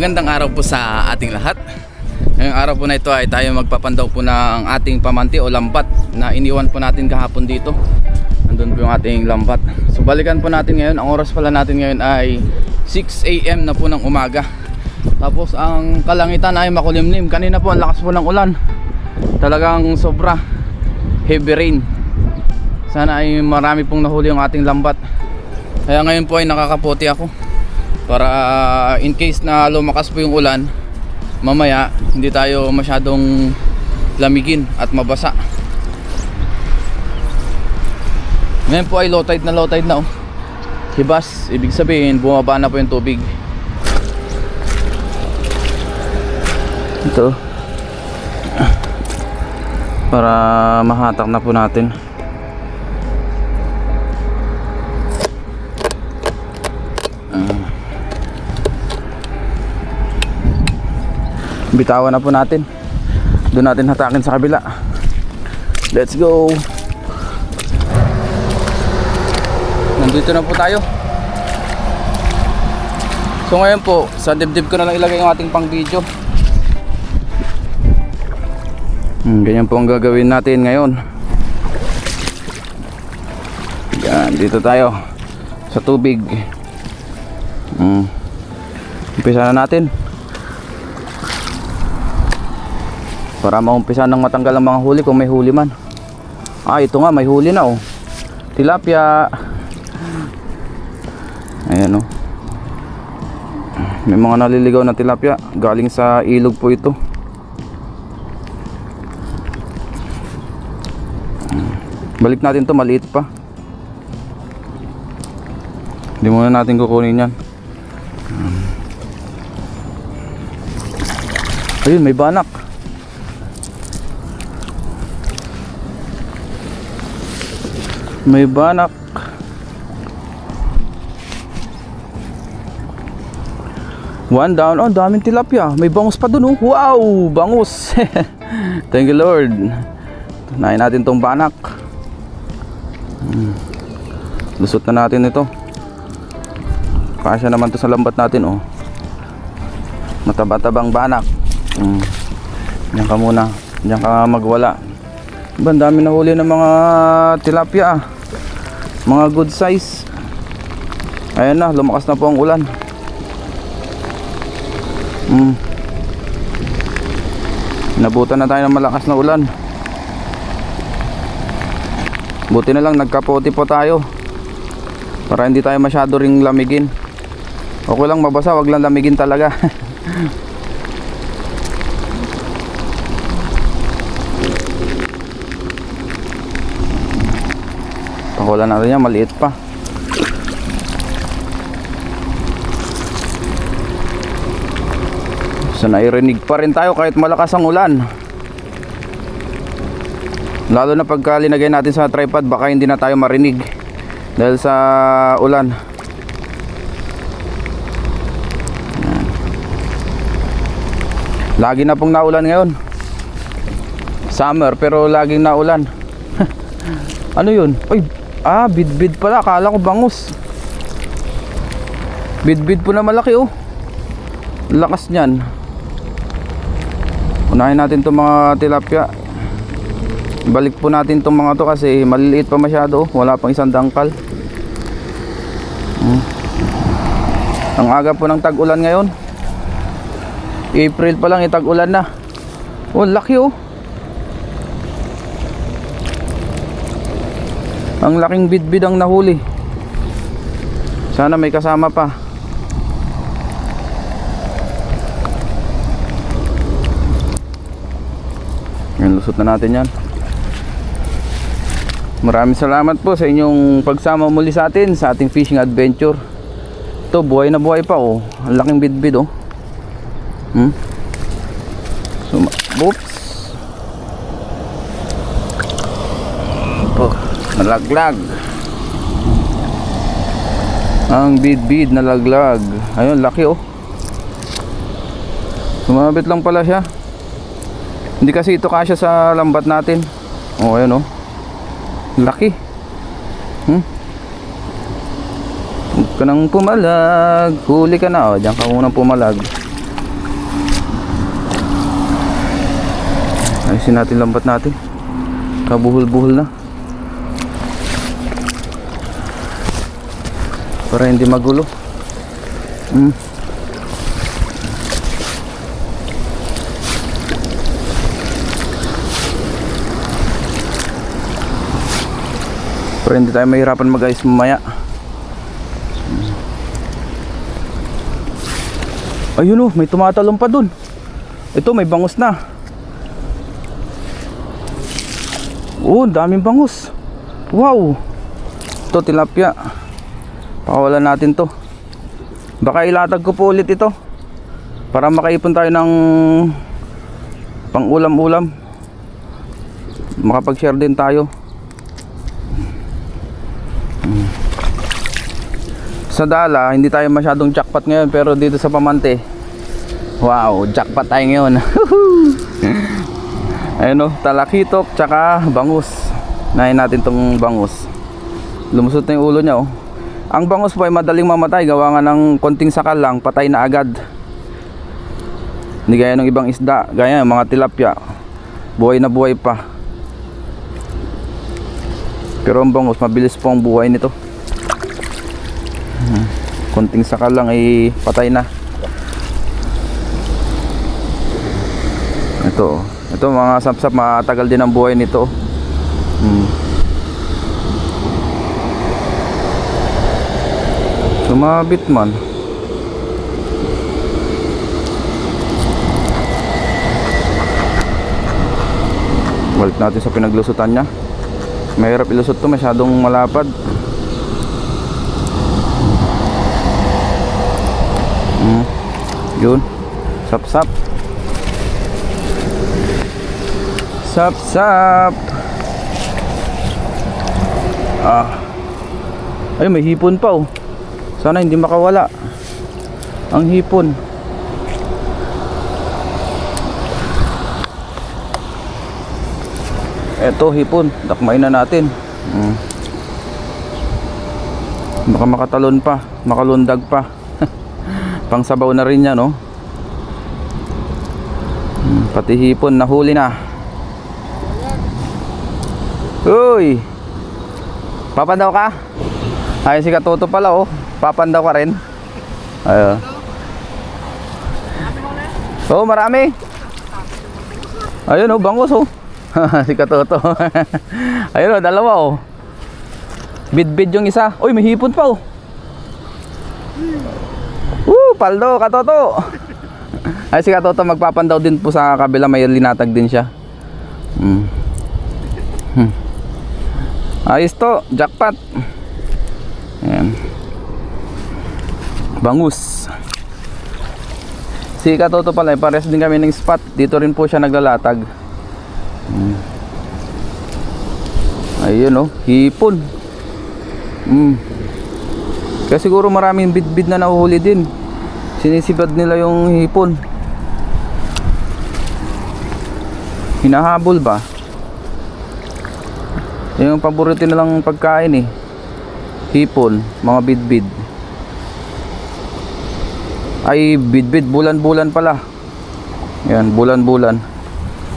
Magandang araw po sa ating lahat. Ngayong araw po na ito ay tayo magpapandaw po ng ating pamanti o lambat na iniwan po natin kahapon dito. Nandun po yung ating lambat. So balikan po natin ngayon. Ang oras pala natin ngayon ay 6 AM na po ng umaga. Tapos ang kalangitan ay makulimlim. Kanina po ang lakas po ng ulan. Talagang sobra. Heavy rain. Sana ay marami pong nahuli yung ating lambat. Kaya ngayon po ay nakakaputi ako para in case na lumakas po yung ulan, mamaya hindi tayo masyadong lamigin at mabasa. Ngayon po ay low tide na oh. Hibas, ibig sabihin bumaba na po yung tubig. Ito para mahatak na po natin. Bitawan na po natin. Doon natin hatakin sa kabila. Let's go. Nandito na po tayo. So ngayon po, sa dibdib ko na lang ilagay yung ating pang video. Ganyan po ang gagawin natin ngayon. Yan, dito tayo sa tubig. Umpisa na natin para maumpisa nang matanggal ang mga huli kung may huli man. Ito nga, may huli na oh. Tilapia. Ayan oh. May mga naliligaw na tilapia. Galing sa ilog po ito. Balik natin to, maliit pa. Hindi muna natin kukunin yan. Ayun, may banak. May banak. One down. Oh, daming tilapia. May bangus pa dun oh. Wow, bangus. Thank you Lord. Tunayin natin tong banak. Lusot na natin ito. Kasya naman to sa lambat natin oh. Mataba-tabang banak. Diyan ka muna. Diyan ka magwala. Ang dami na huli ng mga tilapia. Mga good size. Ayan na, lumakas na po ang ulan. Nabutan na tayo ng malakas na ulan. Buti na lang nagkaputi po tayo para hindi tayo masyado ring lamigin. Okay lang mabasa, wag lang lamigin talaga. Pakulan natin yan, maliit pa. So nairinig pa rin tayo kahit malakas ang ulan. Lalo na pagka linagay natin sa tripod, baka hindi na tayo marinig dahil sa ulan. Lagi na pong naulan ngayon. Summer pero laging naulan. Ano yun? Ay, bidbid pala. Akala ko bangus. Bidbid po na malaki oh. Lakas niyan. Unahin natin itong mga tilapia. Balik po natin itong mga to kasi maliliit pa masyado oh. Wala pang isang dangkal. Ang aga po ng tag-ulan ngayon. April pa lang tag-ulan na. Oh, laki oh. Ang laking bidbid ang nahuli. Sana may kasama pa. Yan, lusot na natin yan. Maraming salamat po sa inyong pagsama muli sa atin sa ating fishing adventure. Ito, buhay na buhay pa oh. Ang laking bidbid oh. So, oops. Nalaglag. Ang bidbid nalaglag. Ayun, laki oh. Sumabit lang pala siya. Hindi kasi ito kasya sa lambat natin. Oh, ayun oh. Laki. Huwag ka nang pumalag. Huli ka na oh. Diyan ka munang pumalag. Ayusin natin lambat natin. Kabuhol-buhol na. Para hindi magulo. Para hindi tayo mahirapan mag-ayos mamaya. Ayun oh, may tumatalon pa dun. Ito, may bangus na. Oh, daming bangus. Wow. Ito, tilapia. Pakawalan natin to. Baka ilatag ko po ulit ito para makaipon tayo ng pang ulam-ulam. Makapag-share din tayo. Sa Dala, hindi tayo masyadong jackpot ngayon, pero dito sa Pamante, wow, jackpot tayo ngayon. Ayun o, talakitok tsaka bangus. Nahin natin tong bangus. Lumusot na yung ulo niya oh. Ang bangus po ay madaling mamatay, gawa nga ng konting sakal lang, patay na agad. Hindi gaya ng ibang isda, gaya ng mga tilapia, buhay na buhay pa. Pero ang bangus, mabilis po ang buhay nito. Konting sakal lang ay patay na. Ito mga sapsap, matagal din ang buhay nito. Sumabit man. Balik natin sa pinaglusutan niya. Mahirap ilusot to, masyadong malapad. Yun. Sap-sap. Sap-sap. Ay, may hipon pa oh. Sana hindi makawala ang hipon. Eto hipon, dakmain na natin. Baka makatalon pa, makalundag pa. Pangsabaw na rin yan no. Pati hipon nahuli na. Uy, papandaw ka? Ay si Katoto pala oh. Papandaw ka rin. Ayun. Oh, marami. Ayun oh, bangus oh. Si Katoto. Ayun oh, dalawa oh. Bid-bid yung isa. Uy, may hipon pa oh. Paldo, Katoto. Ay si Katoto magpapandaw din po sa kabila, may linatag din siya. Ayos to, jackpot. Ayan. Bangus. Si Katoto pala, pares din kami ng spot. Dito rin po siya naglalatag. Ayun oh, hipon. Kaya siguro maraming bid-bid na nahuhuli din. Sinisibad nila yung hipon. Hinahabol ba? Yung paborito nilang pagkain eh. Hipon, mga bid-bid. Ay, bid-bid, bulan-bulan pala. Yan, bulan-bulan.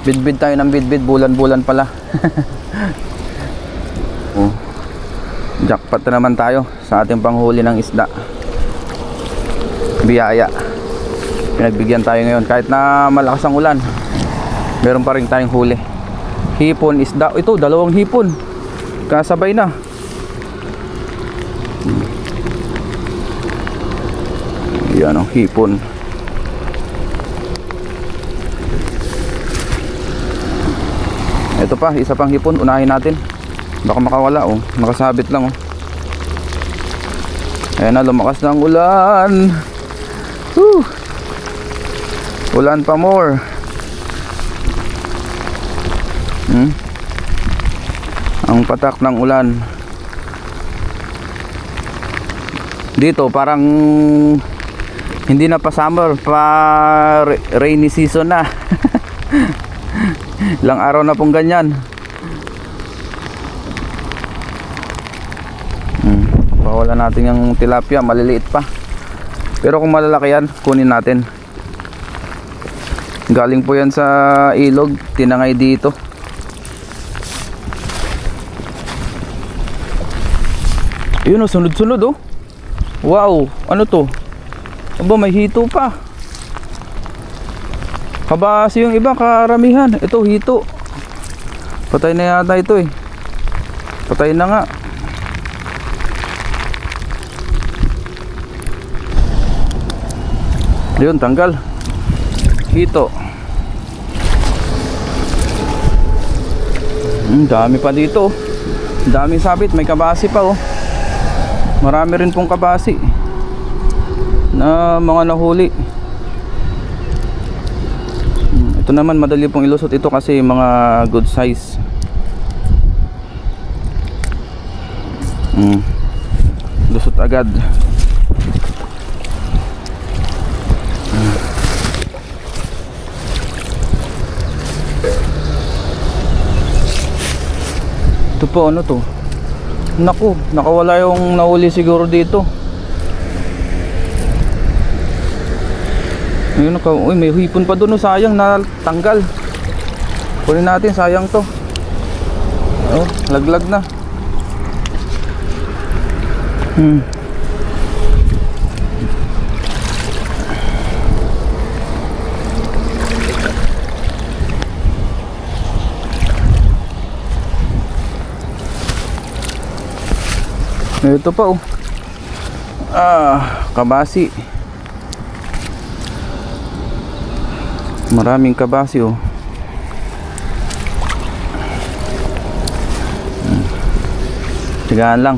Bid-bid tayo ng bid-bid, bulan-bulan pala. Oh. Jackpot na naman tayo sa ating panghuli ng isda. Biyaya. Pinagbigyan tayo ngayon. Kahit na malakas ang ulan, meron pa rin tayong huli. Hipon, isda. Ito, dalawang hipon. Kasabay na. Yan ang hipon. Ito pa, isa pang hipon. Unahin natin. Baka makawala oh. Nakasabit lang oh. Ayan na, lumakas na ang ulan. Ulan pa more. Ang patak ng ulan. Dito parang hindi na pa summer, pa rainy season na. Ilang araw na pong ganyan. Pawala natin yung tilapia, maliliit pa. Pero kung malalaki yan, kunin natin. Galing po yan sa ilog, tinangay dito. Ayun oh, sunod-sunod oh. Wow, ano to? Aba, may hito pa. Kabasi yung iba, karamihan. Ito, hito. Patay na yata ito eh. Patay na nga. Ayun, tanggal. Hito. Dami pa dito. Daming sabit, may kabasi pa oh. Marami rin pong kabasi na mga nahuli. Ito naman madali pong ilusot ito kasi mga good size. Lusot agad. Ito po, ano to? Naku, nakawala yung nahuli siguro dito. Ayun, uy, may hipon pa doon, sayang na tanggal. Kunin natin, sayang to. Oh, laglag na. Ito pa oh. Kabasi. Maraming kabasi oh. Tigaan lang.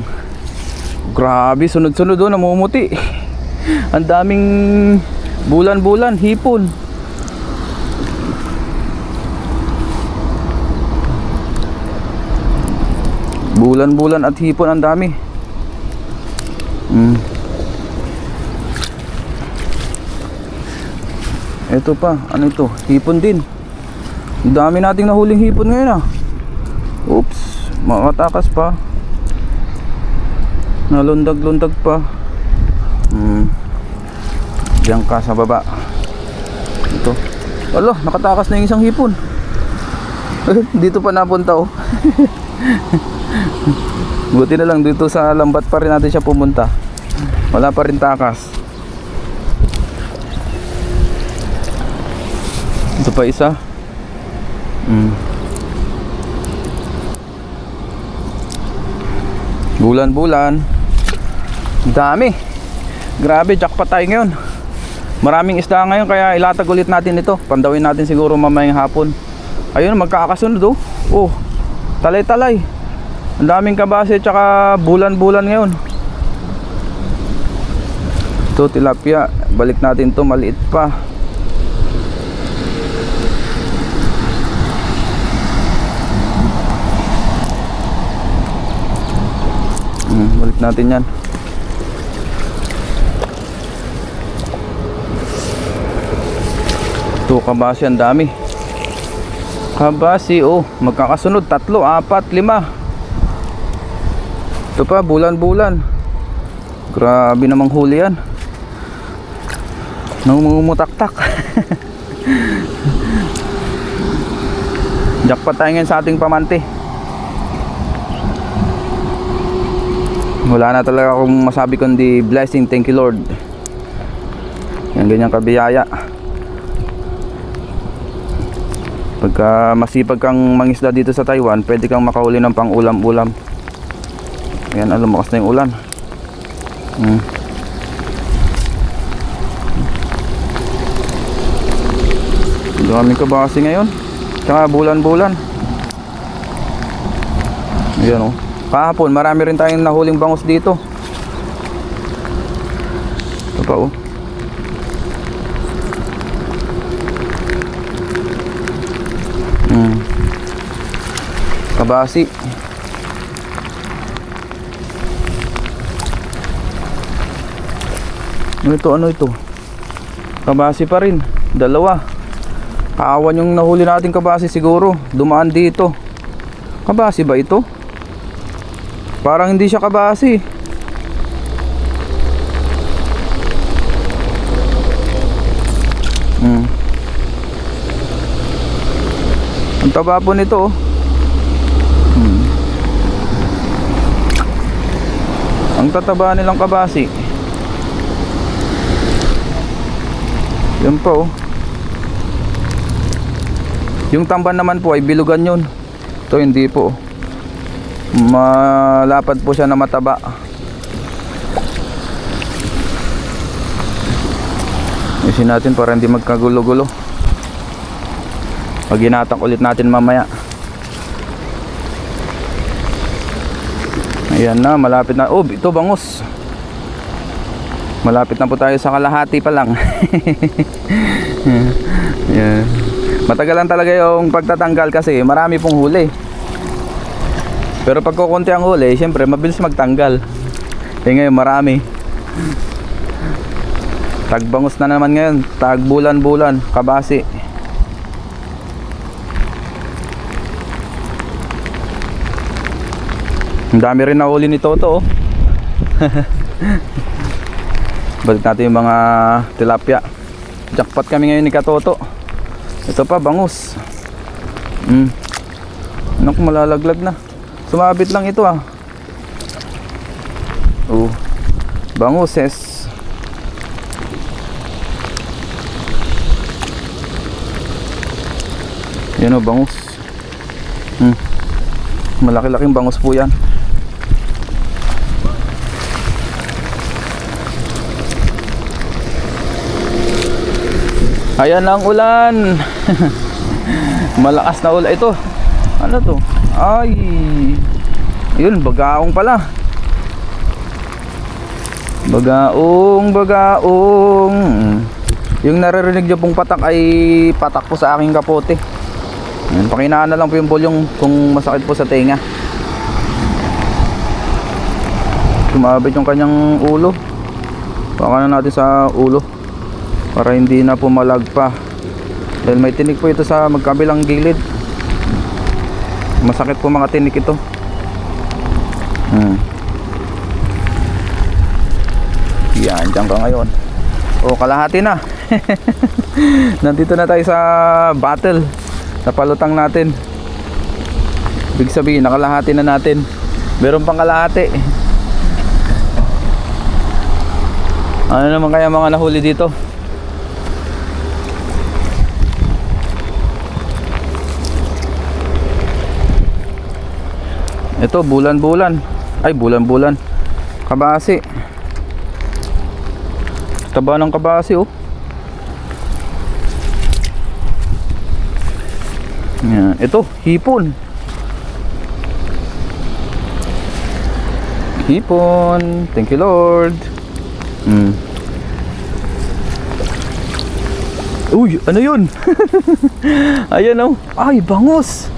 Grabe, sunod-sunod oh, namumuti. Ang daming bulan-bulan, hipon. Bulan-bulan at hipon, ang dami. Ito pa, ano ito? Hipon din. Ang dami nating nahuling hipon ngayon ah. Oops, makatakas pa. Nalundag-lundag pa. Diyan ka sa baba. Ito. Alo, nakatakas na yung isang hipon. Dito pa napunta oh. Buti na lang dito sa lambat pa rin natin siya pumunta. Wala pa rin takas. Ito pa isa. Bulan-bulan. Dami. Grabe, jackpot tayo ngayon. Maraming isda ngayon kaya ilatag ulit natin ito. Pandawin natin siguro mamayang hapon. Ayun, magkakasunod oh. Oh, talay-talay. Ang daming kabase tsaka bulan-bulan ngayon. Ito tilapia. Balik natin to, maliit pa. Balik natin yan. Ito kabase, ang dami. Kabase oh, magkakasunod 3, 4, 5. Ito pa, bulan-bulan. Grabe namang huli yan. Namumutaktak. Jackpot tayo ngayon sa ating pamante. Wala na talaga akong masabi kundi blessing, thank you Lord. Yan, ganyang kabiyaya. Pagka masipag kang mangisda dito sa Taiwan, pwede kang makahuli ng pang ulam-ulam. Ayan, lumakas na yung ulan. Daming kabasi ngayon. Tsaka bulan-bulan. Ayan oh. Kahapon marami rin tayong nahuling bangus dito. Ito pa oh. Kabasi. Ano ito? Kabasi pa rin. Dalawa. Kaawan yung nahuli natin kabasi siguro. Dumaan dito. Kabasi ba ito? Parang hindi siya kabasi. taba po nito, oh. Ang tataba nilang kabasi. Yun po, oh. Yung tamban naman po ay bilugan yun. Ito hindi po. Malapad po siya na mataba. Isin natin para hindi magkagulo-gulo. Pag ginatak ulit natin mamaya. Ayan na, malapit na. Oh, ito bangus. Malapit na po tayo sa kalahati pa lang. Ayan. Matagalan talaga yung pagtatanggal kasi marami pong huli. Pero pag kukunti ang huli, syempre mabilis magtanggal. Eh ngayon marami. Tagbangus na naman ngayon. Tag bulan-bulan, kabasi. Ang dami rin nahuli ni Toto, oh. Balik natin yung mga tilapia. Jackpot kami ngayon ni Katoto. Ito pa, bangus. Naku, malalaglag na. Sumabit lang ito, ah. Oh, banguses. Yan, oh, bangus. Malaki-laking bangus po yan. Ayan ang ulan. Malakas na ulan ito. Ano to? Ay, yun, bagaong pala. Bagaong. Yung naririnig niyo pong patak ay patak po sa aking kapote. Ayan, pakinaan na lang po yung volume kung masakit po sa tenga. Sumabit yung kanyang ulo. Baka na natin sa ulo para hindi na pumalag pa. Dahil may tinik po ito sa magkabilang gilid. Masakit po mga tinik ito. Yan, dyan ka ngayon. O, kalahati na. Nandito na tayo sa battle. Sa palutang natin. Ibig sabihin, nakalahati na natin. Meron pang kalahati. Ano naman kaya mga nahuli dito? Ito, bulan-bulan. Ay, bulan-bulan. Kabasi. Taba ng kabasi, oh. Yan. Ito, hipon. Hipon. Thank you, Lord. Uy, ano yun? Ayan, oh. Ay, bangus.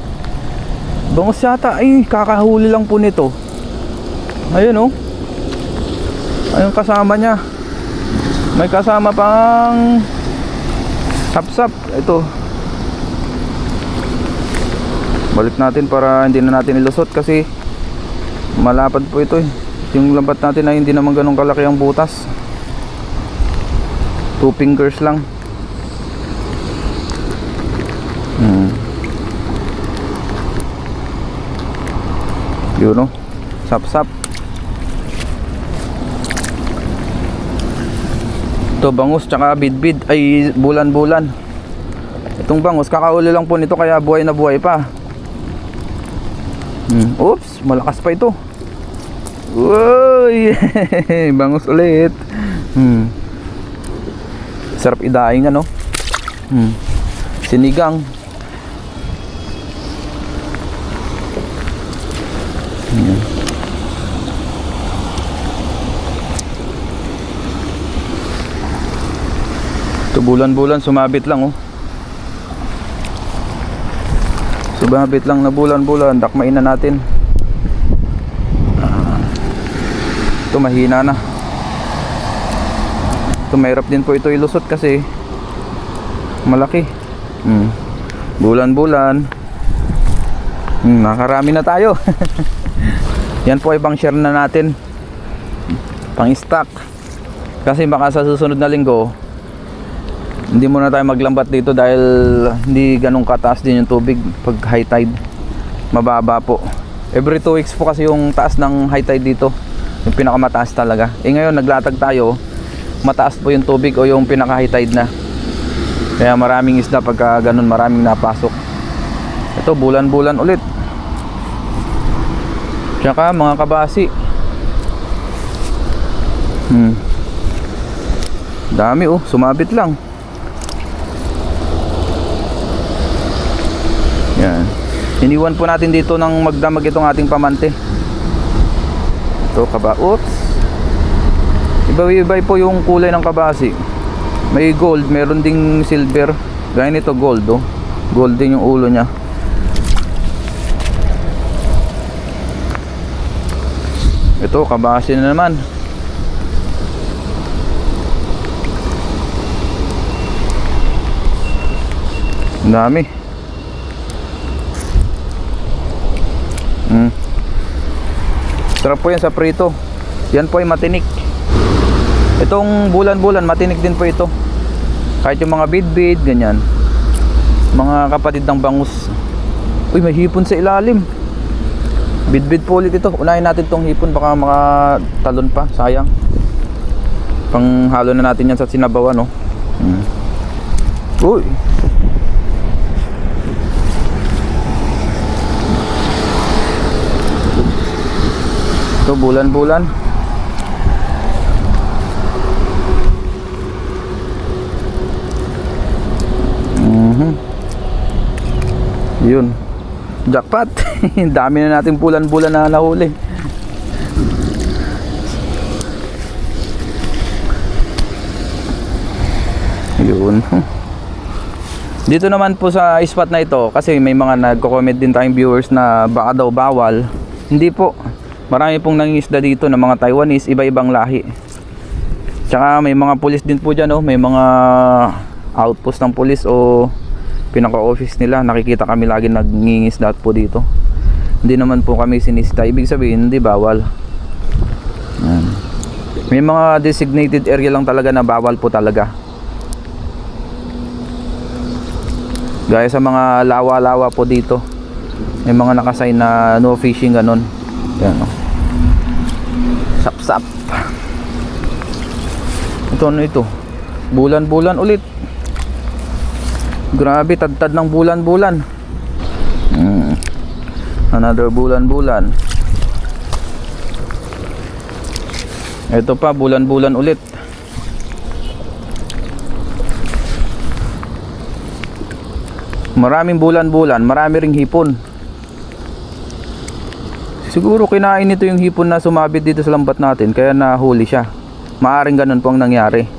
Bangus yata. Ay, kakahuli lang po nito. Ayun, oh. Ayun kasama niya. May kasama pang sapsap. Ito. Balik natin para hindi na natin ilusot kasi malapad po ito, eh. Yung lambat natin ay hindi naman ganun kalaki ang butas. 2 fingers lang. Yun, no? Sap-sap. Ito bangus tsaka bidbid ay bulan-bulan. Itong bangus kakauli lang po nito kaya buhay na buhay pa. Oops, malakas pa ito. Uy! Bangus ulit. Sarap idaing, ano? Sinigang. Ayan. Ito bulan-bulan, sumabit lang, oh. Sumabit lang na bulan-bulan. Dakmain na natin. Ito mahina na. Ito mahirap din po ito ilusot kasi malaki. Bulan-bulan. Nakarami na tayo. Yan po ay pang share na natin, pang stock, kasi baka sa susunod na linggo Hindi muna tayo maglambat dito dahil hindi ganun kataas din yung tubig pag high tide. Mababa po. Every 2 weeks po kasi yung taas ng high tide dito. Yung pinakamataas talaga. Ngayon naglatag tayo, mataas po yung tubig o yung pinaka high tide na. Kaya maraming isda pagka ganun, maraming napasok. Ito bulan-bulan ulit. Tsaka mga kabasi. Dami sumabit lang. Yan. Iniwan po natin dito ng magdamag itong ating pamante. Ito oops. Iba-iba po yung kulay ng kabasi. May gold, meron ding silver. Gaya nito gold Gold din yung ulo niya. Ito kabasi na naman. Ang dami. Sarap po yan sa prito. Yan po ay matinik. Itong bulan-bulan matinik din po ito. Kahit yung mga bidbid, ganyan. Mga kapatid ng bangus. Uy, may hipon sa ilalim. Bidbid po ulit ito. Unahin natin tong hipon, baka makatalon pa, sayang. Panghalo na natin yan sa sinabawan, no. Uy. Ito bulan-bulan. Yun. Jackpot. Dami na natin bulan-bulan na nahuli. Yun. Dito naman po sa spot na ito, kasi may mga nagko-comment din tayong viewers na baka daw bawal. Hindi po. Marami pong nangingisda dito ng mga Taiwanese, iba-ibang lahi. Tsaka may mga pulis din po dyan, may mga outpost ng pulis o pinaka-office nila. Nakikita kami lagi nangingisda po dito. Hindi naman po kami sinisita. Ibig sabihin, hindi bawal. Yan. May mga designated area lang talaga na bawal po talaga. Gaya sa mga lawa-lawa po dito. May mga nakasign na no fishing ganon. Yan Sap-sap. Ito ano ito? Bulan-bulan ulit. Grabe, tad-tad ng bulan-bulan. Another bulan-bulan. Ito pa, bulan-bulan ulit. Maraming bulan-bulan, marami ring hipon. Siguro kinain nito yung hipon na sumabit dito sa lambat natin, kaya nahuli siya. Maaring ganun po ang nangyari.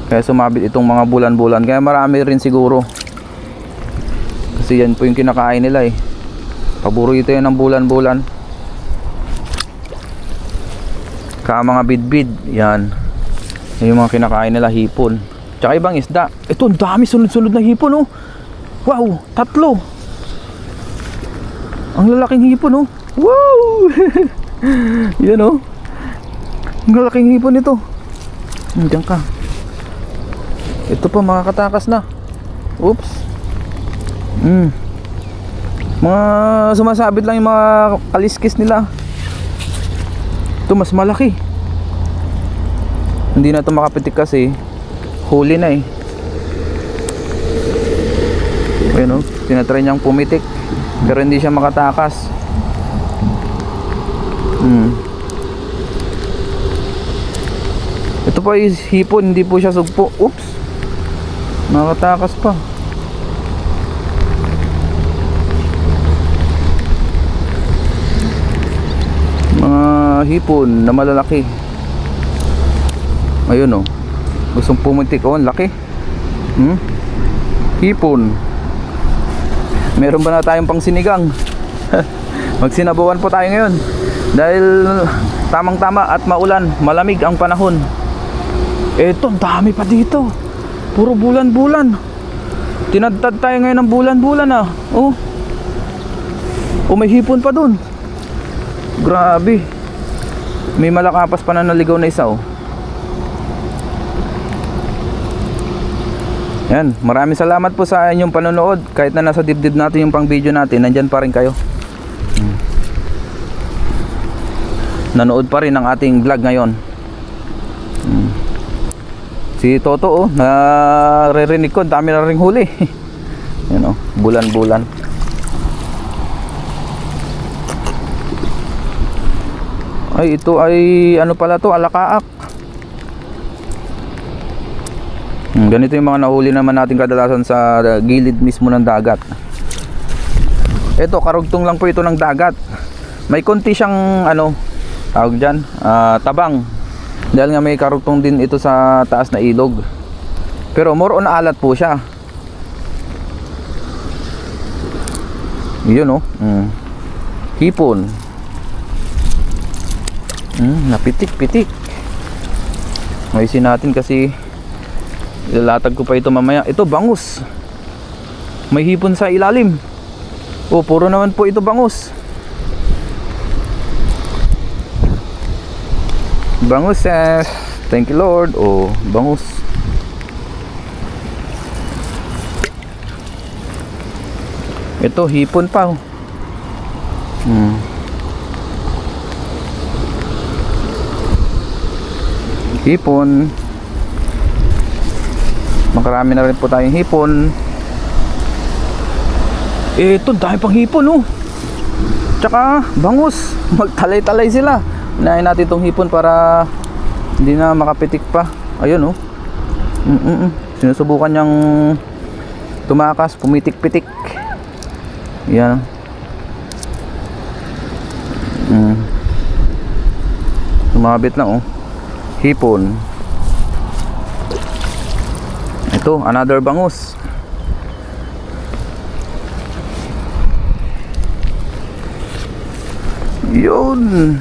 Kaya sumabit itong mga bulan-bulan. Kaya marami rin siguro. Kasi yan po yung kinakain nila Paborito yan ng bulan-bulan. Kaya mga bidbid, yan. Yung mga kinakain nila, hipon. Tsaka ibang isda. Ito, ang dami sunod-sunod na hipon Wow, 3. Ang lalaking hipon Wow. Yan ang lalaking hipon ito. Diyan ka. Ito pa, makakatakas na. Oops. Mga sumasabit lang yung mga kaliskis nila. Ito mas malaki. Hindi na ito makapitik kasi huli na Ayun tinatry niyang pumitik pero hindi siya makatakas. Ito pa is hipon, hindi po siya sugpo. Oops. Nakatakas pa. Mga hipon na malalaki. Ayun gustong pumitik. Ang laki. Hipon. Meron ba na tayong pang sinigang? Magsinabawan po tayo ngayon dahil tamang-tama at maulan, malamig ang panahon. Eto, dami pa dito. Puro bulan-bulan. Tinadtad tayo ngayon ng bulan-bulan may hipon pa dun. Grabe. May malakapas pa na naligaw na isa Yan, maraming salamat po sa inyong panonood. Kahit na nasa dibdib natin yung pang video natin, nandyan pa rin kayo. Nanood pa rin ang ating vlog ngayon. Si Toto, naririnig ko, dami na ring huli. Yan, bulan-bulan. Ay, ito ay ano pala to, alakaak. Ganito yung mga nahuli naman natin kadalasan sa gilid mismo ng dagat. Ito, karugtong lang po ito ng dagat. May konti siyang tawag dyan, tabang. Dahil nga may karugtong din ito sa taas na ilog. Pero more on alat po siya. Yun hipon. Napitik-pitik. Ayusin natin kasi ilalatag ko pa ito mamaya. Ito bangus. May hipon sa ilalim. Puro naman po ito bangus. Bangus, thank you Lord. Bangus. Ito hipon pa. Hipon. Makarami na rin po tayong hipon. Ito, dahil pang hipon Tsaka bangus. Magtalay-talay sila. Unahin natin itong hipon para hindi na makapitik pa. Ayun sinusubukan niyang tumakas, pumitik-pitik. Yan. Sumabit na hipon. Ito, another bangus. Yun.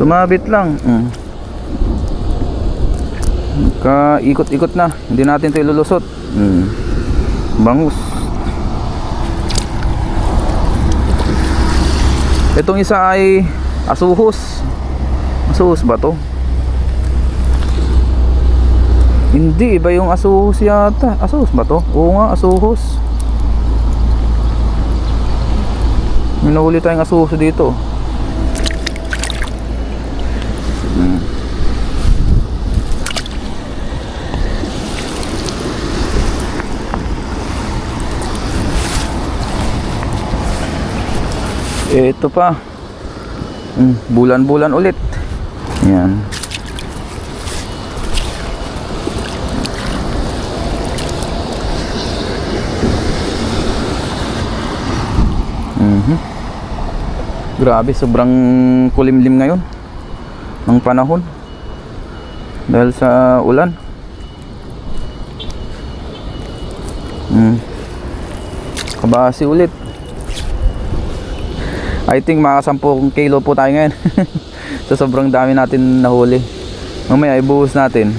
Sumabit lang. Ikot-ikot na. Hindi natin ito ilulusot. Bangus. Itong isa ay asuhos. Asuhos ba to? Hindi, iba yung asuhos yata. Asuhos ba to? Oo nga, asuhos. May nahuli tayong asuhos dito. Ito pa. Bulan-bulan ulit. Yan. Grabe, sobrang kulimlim ngayon ng panahon dahil sa ulan. Kabasi ulit. I think mga 10 kilo po tayo ngayon. So sobrang dami natin nahuli. Mamaya ibuhos natin.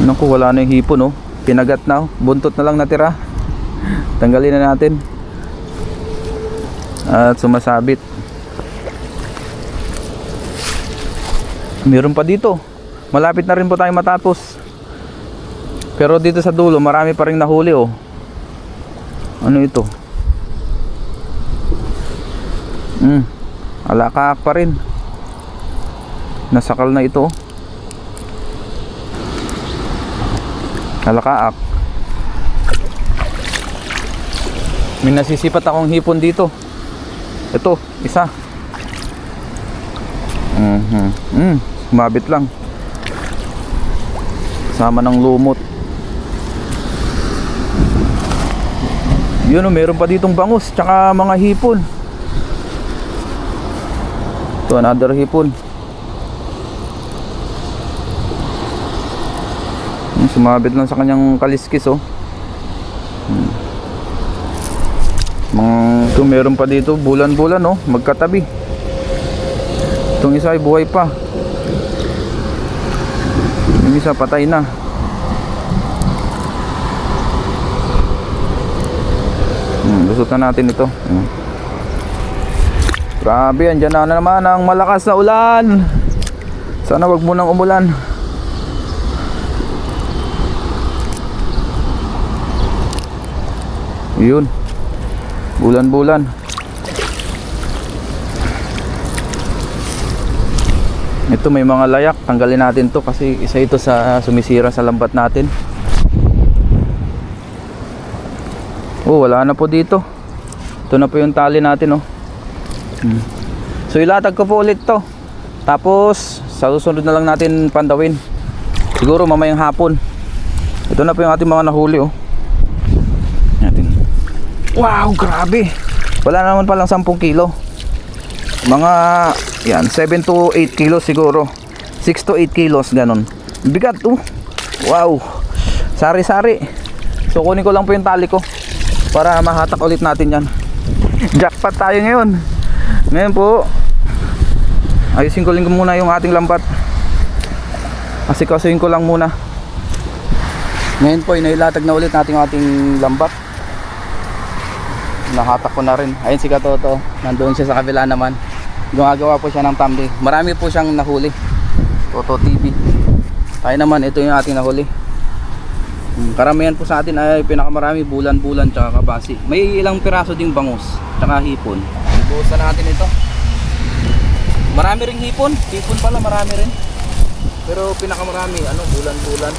Naku, wala na yung hipon Pinagat na buntot na lang natira. Tanggalin na natin. At sumasabit. Meron pa dito. Malapit na rin po tayo matapos. Pero dito sa dulo marami pa rin nahuli Ano ito? Alakaak pa rin. Nasakal na ito. Alakaak. May nasisipat akong hipon dito. Ito, isa. Sumabit lang. Sama ng lumot. Yun meron pa ditong bangus tsaka mga hipon. Ito, another hipon. Sumabit lang sa kanyang kaliskis Ito, meron pa dito bulan-bulan magkatabi. Itong isa ay buhay pa. Yung isa patay na. Lusot na natin ito. Grabe, andyan na naman ang malakas na ulan. Sana wag munang umulan. Yun. Bulan-bulan. Ito may mga layak. Tanggalin natin to kasi isa ito sa sumisira sa lambat natin. Oh, wala na po dito. Ito na po yung tali natin, oh. So ilatag ko po ulit to. Tapos sa susunod na lang natin pandawin. Siguro mamayang hapon. Ito na po yung ating mga nahuli, oh. Natin. Wow, grabe. Wala naman palang 10 kilo. Mga yan, 7 to 8 kilos siguro. 6 to 8 kilos, ganun. Bigat, oh. Wow. Sari-sari. So kunin ko lang po yung tali ko para mahatak ulit natin yan. Jackpot tayo ngayon. Ngayon po, ayusin ko lang muna yung ating lambat. Asikasuhin ko lang muna. Ngayon po, inailatag na ulit natin yung ating lambat. Nahatak ko na rin. Ayun si Katoto, nandoon siya sa kabila naman. Gumagawa po siya ng thumbnail. Marami po siyang nahuli. Toto TV. Tayo naman, ito yung ating nahuli. Karamihan po sa atin ay pinakamarami bulan-bulan tsaka kabasi. May ilang piraso ding bangus tsaka hipon. Ibuhusan natin ito. Marami ring hipon. Hipon pala marami rin. Pero pinakamarami bulan-bulan.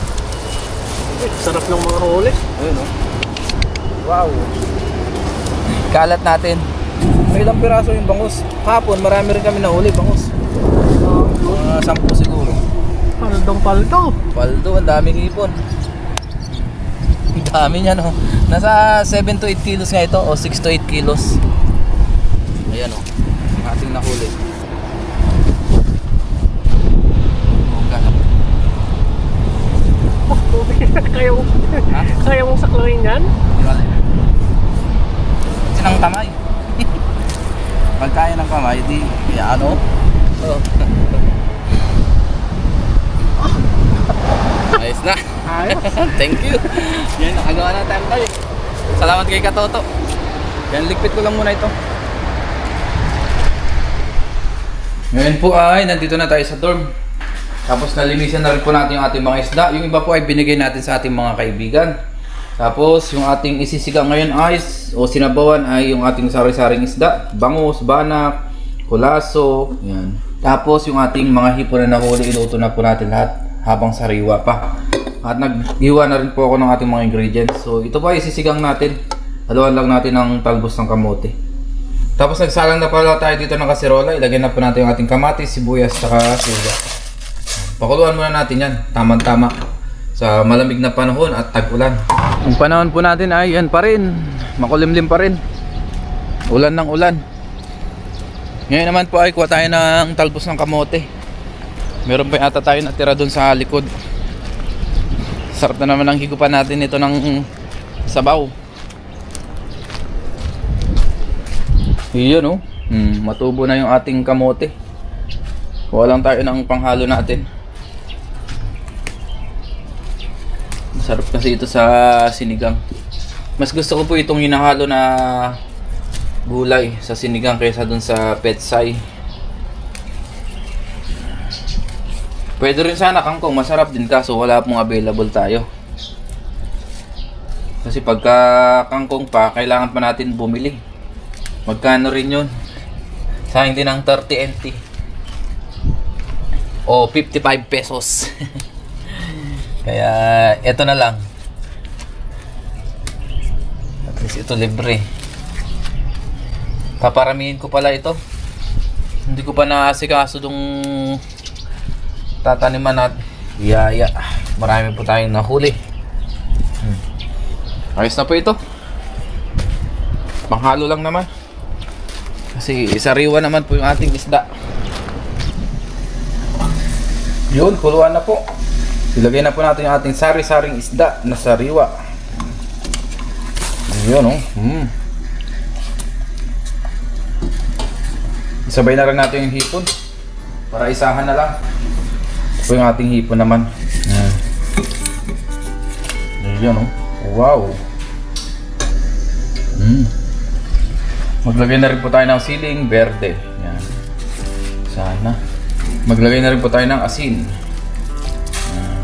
Sarap ng mga huli. Ayun, oh. Wow. Kalat natin. May ilang piraso yung bangus. Hapon marami rin kami nahuli bangus. 10 siguro. Paldong paldo. Paldo, ang daming hipon. Ang dami niya, no. Nasa 7 to 8 kilos nga ito, o 6 to 8 kilos. Ayan, oh. Ang ating nahuli. Kaya mong saklarin yan? Sinang kamay. Pag kaya ng kamay, di, ano? Oh. Ayos na. Thank you. Yan, nakagawa na tayo tayo. Salamat kay Katoto. Yan, ligpit ko lang muna ito. Ngayon po ay nandito na tayo sa dorm. Tapos nalinisan na rin po natin yung ating mga isda. Yung iba po ay binigay natin sa ating mga kaibigan. Tapos yung ating isisigang ngayon ay o sinabawan ay yung ating sari-saring isda. Bangus, banak, kulaso. Yan. Tapos yung ating mga hipon na nahuli, iluto na po natin lahat habang sariwa pa. At naghiwa na rin po ako ng ating mga ingredients. So ito po ay isisigang natin. Haluan lang natin ng talbos ng kamote. Tapos nagsalang na pala tayo dito ng kaserola. Ilagyan na po natin yung ating kamatis, sibuyas, saka suga. Pakuluan muna natin yan. Tama-tama. Sa malamig na panahon at tag-ulan. Ang panahon po natin ay yan pa rin. Makulimlim pa rin. Ulan ng ulan. Ngayon naman po ay kuha tayo ng talbos ng kamote. Meron pa yata tayo natira dun sa likod. Sarap na naman ang higupan natin ito ng sabaw. Iyon, oh. Matubo na yung ating kamote. Kuha lang tayo ng panghalo natin. Sarap kasi ito sa sinigang. Mas gusto ko po itong hinahalo na gulay sa sinigang kaysa dun sa petsay. Pwede rin sana kangkong, masarap din kaso wala pong available tayo. Kasi pagka kangkong pa, kailangan pa natin bumili. Magkano rin yun? Sayang din ang 30 NT. O 55 pesos. Kaya eto na lang. At least ito libre. Paparamihin ko pala ito. Hindi ko pa naasikaso dong tataniman at yaya. Marami po tayong nahuli. Ayos na po ito. Panghalo lang naman. Kasi sariwa naman po yung ating isda. Yun, kuluan na po. Ilagay na po natin yung ating sari-saring isda na sariwa. Yun, oh. Isabay na rin natin yung hipon para isahan na lang. Ito yung ating hipon naman. Yun, oh. Wow. Maglagay na rin po tayo ng siling berde. Yan. Sana. Maglagay na rin po tayo ng asin. Yan.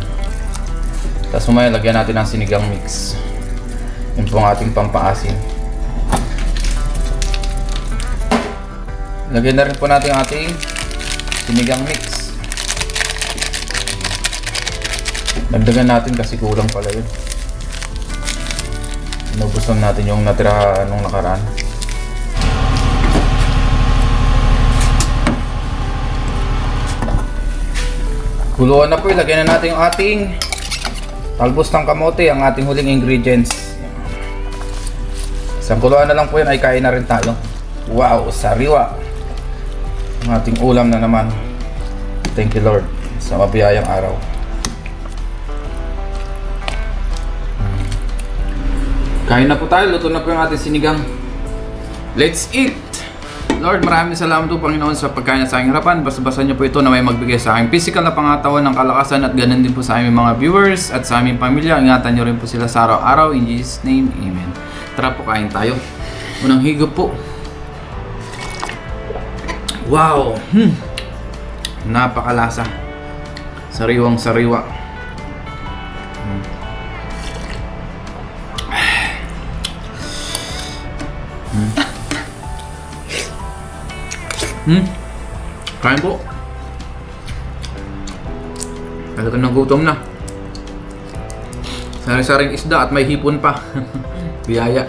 Tapos mamaya lagyan natin ng sinigang mix. Yun po ang ating pampaasin. Lagyan na rin po natin ang ating sinigang mix. Dagdagan natin kasi kulang pala yun. Inubusan natin yung natira nung nakaraan. Kuluan na po, ilagyan na natin yung ating talbos ng kamote, ang ating huling ingredients. Isang kuluan na lang po yun ay kain na rin tayo. Wow, sariwa! Ang ating ulam na naman. Thank you Lord sa mabiyayang araw. Kain na po tayo, luto na po yung ating sinigang. Let's eat! Lord, maraming salamat po Panginoon sa pagkain sa aking harapan. Basta-basta niyo po ito na may magbigay sa aking physical na pangatawan ng kalakasan at ganun din po sa aming mga viewers at sa aming pamilya. Ingatan niyo rin po sila sa araw-araw. In Jesus' name, Amen. Tara po, kain tayo. Unang higop po. Wow! Napakalasa. Sariwang sariwa. Kain po. Talagang nagutom na. Sari-saring isda at may hipon pa. Biyaya.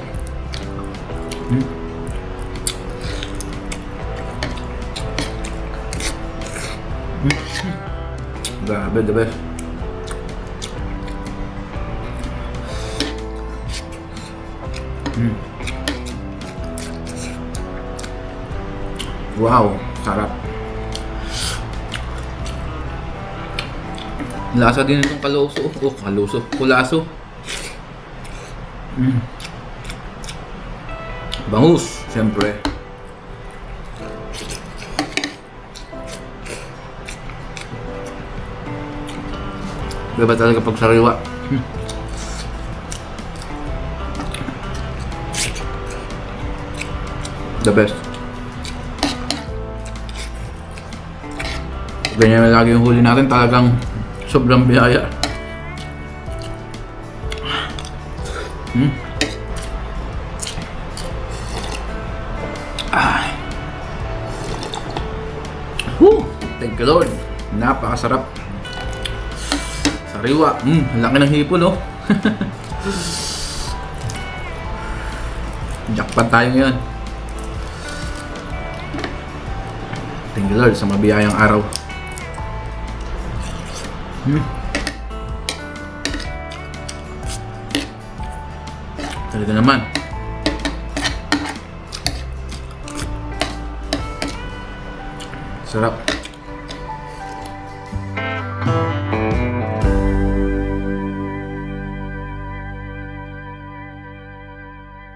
Grabe, the best. Wow, sarap. Lasa din itong kaloso. Oh, kaloso. Kulaso. Bangus, siyempre. Diba talaga pag sariwa? The best. Ganyan na lagi yung huli natin, talagang sobrang biyaya. Thank you Lord. Napakasarap. Sariwa. Ang laki ng hipon, oh. Jackpot tayo ngayon. Thank you Lord sa mabiyayang araw. Talaga naman. Sarap.